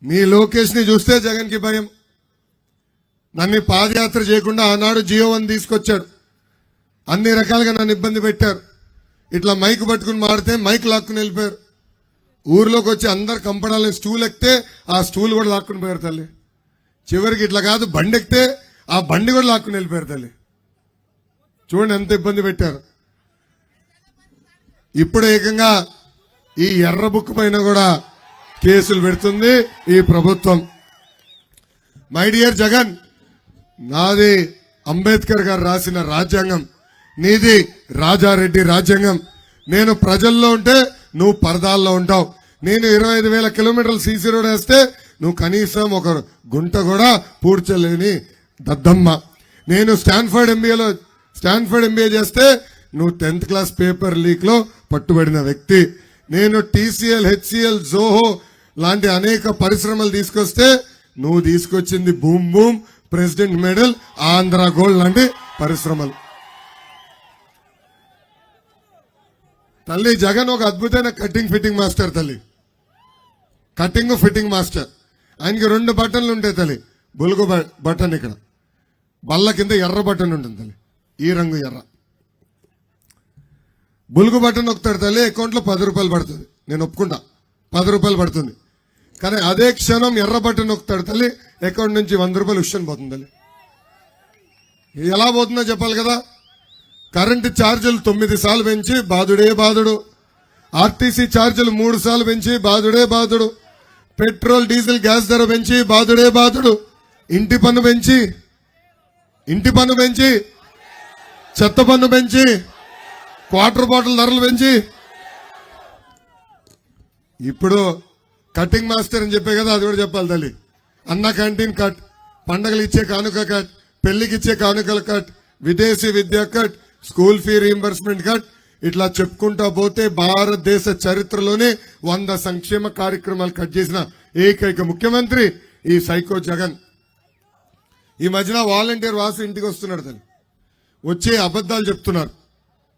మీ లోకేష్ ని చూస్తే జగన్ కి భయం. నన్ను పాదయాత్ర చేయకుండా ఆనాడు జియో1 తీసుకొచ్చాడు. అన్ని రకాలుగా నన్ను ఇబ్బంది పెట్టారు. ఇట్లా మైక్ పట్టుకుని మాడితే మైక్ లాక్కుని వెళ్ళిపోయారు. ఊర్లోకి వచ్చి అందరు కంపడాలని స్టూల్ ఎక్కితే ఆ స్టూల్ కూడా లాక్కుని పోయారు తల్లి. చివరికి ఇట్లా కాదు బండి ఎక్కితే ఆ బండి కూడా లాక్కుని వెళ్ళిపోయారు తల్లి. చూడండి ఎంత ఇబ్బంది పెట్టారు. ఇప్పుడు ఏకంగా ఈ ఎర్ర బుక్ పైన కూడా కేసులు పెడుతుంది ఈ ప్రభుత్వం. మై డియర్ జగన్, నాది అంబేద్కర్ గారు రాసిన రాజ్యాంగం, నీది రాజారెడ్డి రాజ్యాంగం. నేను ప్రజల్లో ఉంటే నువ్వు పరదాల్లో ఉంటావు. నేను 25,000 కిలోమీటర్లు సీసీ రోడ్ వేస్తే నువ్వు కనీసం ఒక గుంట కూడా పూడ్చలేని దద్దమ్మ. నేను స్టాన్ఫర్డ్ ఎంబీఏ చేస్తే నువ్వు 10th క్లాస్ పేపర్ లీక్ లో పట్టుబడిన వ్యక్తి. నేను టీసీఎల్, హెచ్సిఎల్, జోహో లాంటి అనేక పరిశ్రమలు తీసుకొస్తే నువ్వు తీసుకొచ్చింది boom boom, president medal, Andhra gold లాంటి పరిశ్రమలు. తల్లి జగన్ ఒక అద్భుతమైన కటింగ్ ఫిట్టింగ్ మాస్టర్ తల్లి. Cutting fitting master. ఆయనకి 2 బటన్లు ఉంటాయి తల్లి. బులుగు బటన్ ఇక్కడ, బల్ల కింద ఎర్ర బటన్ ఉంటుంది తల్లి, ఈ రంగు ఎర్ర. బులుగు బటన్ నొక్కుతాడు తల్లి, అకౌంట్ లో 10 రూపాయలు పడుతుంది. నేను ఒప్పుకుంటా, 10 రూపాయలు పడుతుంది. కానీ అదే క్షణం ఎర్ర బటన్ నొక్కుతాడు తల్లి, అకౌంట్ నుంచి 100 రూపాయలు ఉష్యం పోతుంది తల్లి. ఎలా పోతుందో చెప్పాలి కదా. కరెంటు ఛార్జీలు 9 సార్లు పెంచి బాధుడే బాధుడు. ఆర్టీసీ ఛార్జీలు 3 సార్లు పెంచి బాధుడే బాధుడు. పెట్రోల్, డీజిల్, గ్యాస్ ధర పెంచి బాధుడే బాధుడు. ఇంటి పన్ను పెంచి, చెత్త పన్ను పెంచి, క్వార్టర్ బాటిల్ ధరలు పెంచి, ఇప్పుడు కటింగ్ మాస్టర్ అని చెప్పే కదా, అది కూడా చెప్పాలి తల్లి. అన్న క్యాంటీన్ కట్, పండగలు ఇచ్చే కానుక కట్, పెళ్లికి ఇచ్చే కానుకల కట్, విదేశీ విద్యా cut, school fee reimbursement cut, ఇట్లా చెప్పుకుంటా పోతే భారతదేశ చరిత్రలోనే 100 సంక్షేమ కార్యక్రమాలు కట్ చేసిన ఏకైక ముఖ్యమంత్రి ఈ సైకో జగన్. ఈ మధ్యన వాలంటీర్ వాసు ఇంటికి వస్తున్నాడు తల్లి, వచ్చే అబద్ధాలు చెప్తున్నారు.